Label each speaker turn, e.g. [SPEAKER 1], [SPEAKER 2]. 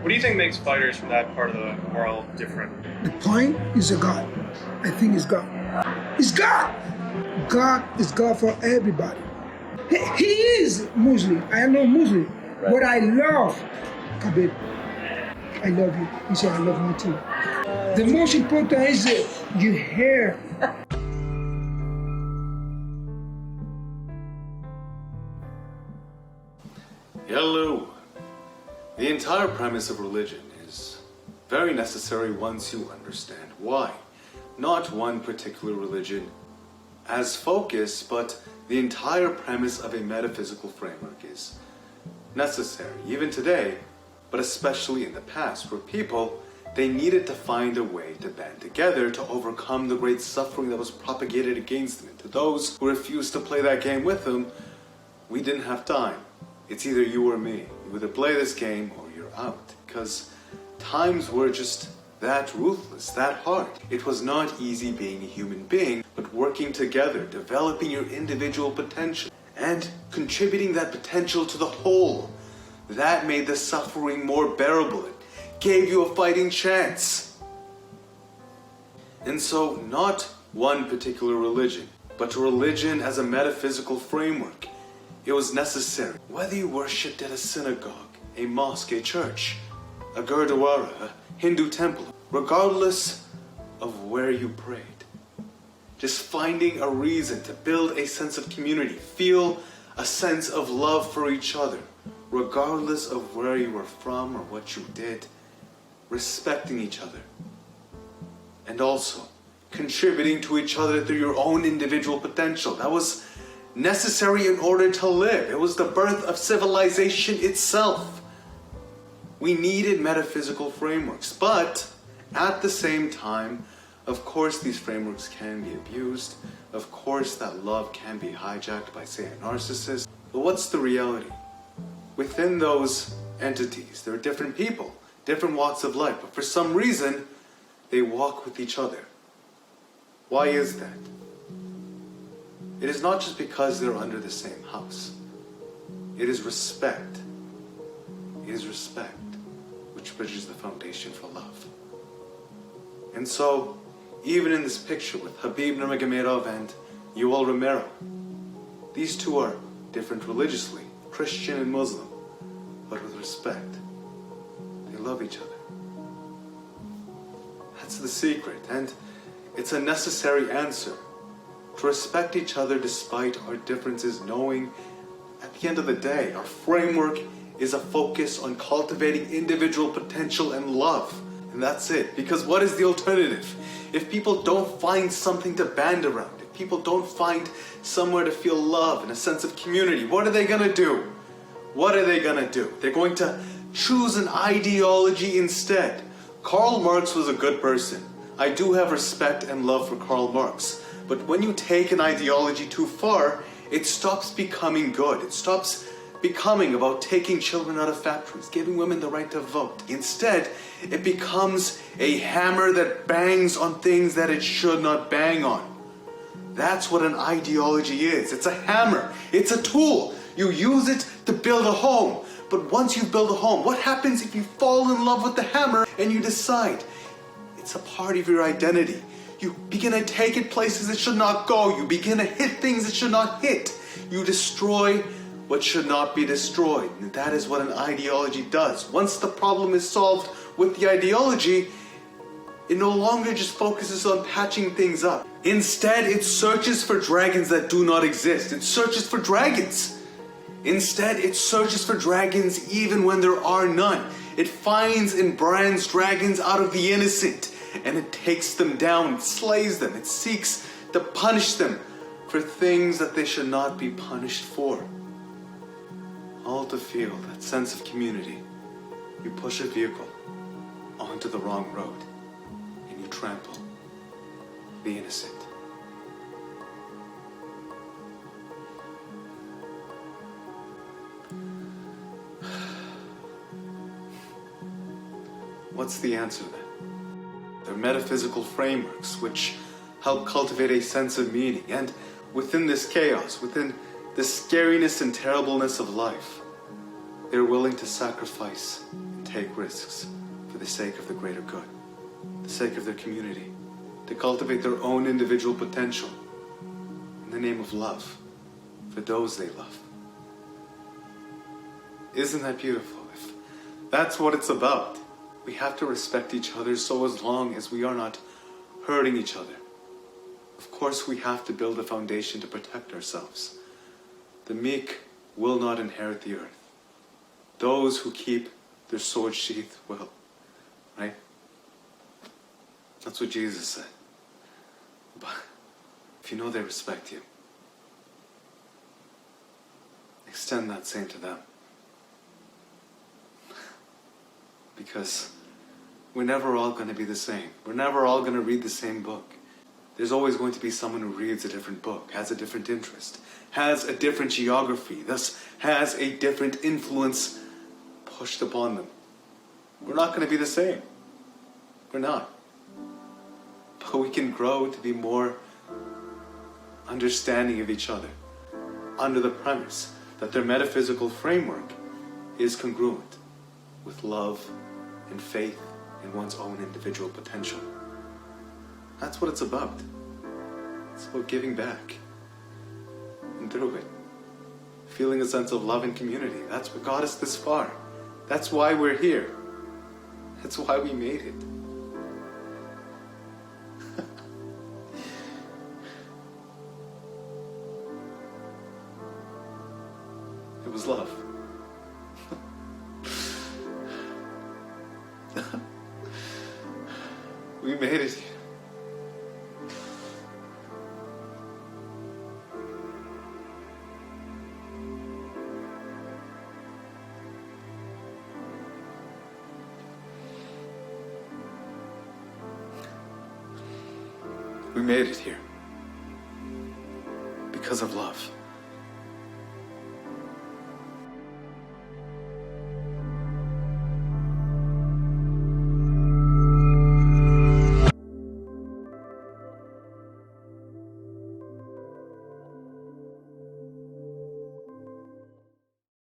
[SPEAKER 1] What do you think makes fighters from that part of the world different?
[SPEAKER 2] The point is a God. I think it's God. It's God. God is God for everybody. He is Muslim. I am not Muslim.
[SPEAKER 1] Right.
[SPEAKER 2] But I love Khabib. I love you. He said, I love you too. The most important is your hair.
[SPEAKER 3] Hello. The entire premise of religion is very necessary once you understand why. Not one particular religion as focus, but the entire premise of a metaphysical framework is necessary, even today, but especially in the past, where people, they needed to find a way to band together to overcome the great suffering that was propagated against them. And to those who refused to play that game with them, we didn't have time. It's either you or me. You either play this game or you're out. Because times were just that ruthless, that hard. It was not easy being a human being, but working together, developing your individual potential, and contributing that potential to the whole. That made the suffering more bearable. It gave you a fighting chance. And so, not one particular religion, but a religion as a metaphysical framework. It was necessary. Whether you worshipped at a synagogue, a mosque, a church, a gurdwara, a Hindu temple, regardless of where you prayed, just finding a reason to build a sense of community, feel a sense of love for each other, regardless of where you were from or what you did, respecting each other, and also contributing to each other through your own individual potential. That was necessary in order to live. It was the birth of civilization itself. We needed metaphysical frameworks, but at the same time, of course these frameworks can be abused. Of course that love can be hijacked by, say, a narcissist. But what's the reality? Within those entities, there are different people, different walks of life, but for some reason, they walk with each other. Why is that? It is not just because they're under the same house. It is respect. It is respect which bridges the foundation for love. And so, even in this picture with Khabib Nurmagomedov and Yoel Romero, these two are different religiously, Christian and Muslim, but with respect. They love each other. That's the secret, and it's a necessary answer. To respect each other despite our differences, knowing at the end of the day, our framework is a focus on cultivating individual potential and love. And that's it. Because what is the alternative? If people don't find something to band around, if people don't find somewhere to feel love and a sense of community, what are they going to do? What are they going to do? They're going to choose an ideology instead. Karl Marx was a good person. I do have respect and love for Karl Marx. But when you take an ideology too far, it stops becoming good. It stops becoming about taking children out of factories, giving women the right to vote. Instead, it becomes a hammer that bangs on things that it should not bang on. That's what an ideology is. It's a hammer. It's a tool. You use it to build a home. But once you build a home, what happens if you fall in love with the hammer and you decide it's a part of your identity? You begin to take it places it should not go. You begin to hit things it should not hit. You destroy what should not be destroyed. And that is what an ideology does. Once the problem is solved with the ideology, it no longer just focuses on patching things up. Instead, it searches for dragons that do not exist. It searches for dragons. Instead, it searches for dragons even when there are none. It finds and brands dragons out of the innocent, and it takes them down, it slays them, it seeks to punish them for things that they should not be punished for. All to feel that sense of community. You push a vehicle onto the wrong road, and you trample the innocent. What's the answer then? They're metaphysical frameworks which help cultivate a sense of meaning, and within this chaos, within the scariness and terribleness of life, they're willing to sacrifice and take risks for the sake of the greater good, the sake of their community, to cultivate their own individual potential in the name of love for those they love. Isn't that beautiful? If that's what it's about, we have to respect each other so as long as we are not hurting each other. Of course, we have to build a foundation to protect ourselves. The meek will not inherit the earth. Those who keep their sword sheath will. Right? That's what Jesus said. But if you know they respect you, extend that same to them. Because we're never all going to be the same. We're never all going to read the same book. There's always going to be someone who reads a different book, has a different interest, has a different geography, thus has a different influence pushed upon them. We're not going to be the same. We're not. But we can grow to be more understanding of each other under the premise that their metaphysical framework is congruent with love and faith in one's own individual potential. That's what it's about. It's about giving back. And through it, feeling a sense of love and community. That's what got us this far. That's why we're here. That's why we made it. It was love. We made it here. We made it here because of love.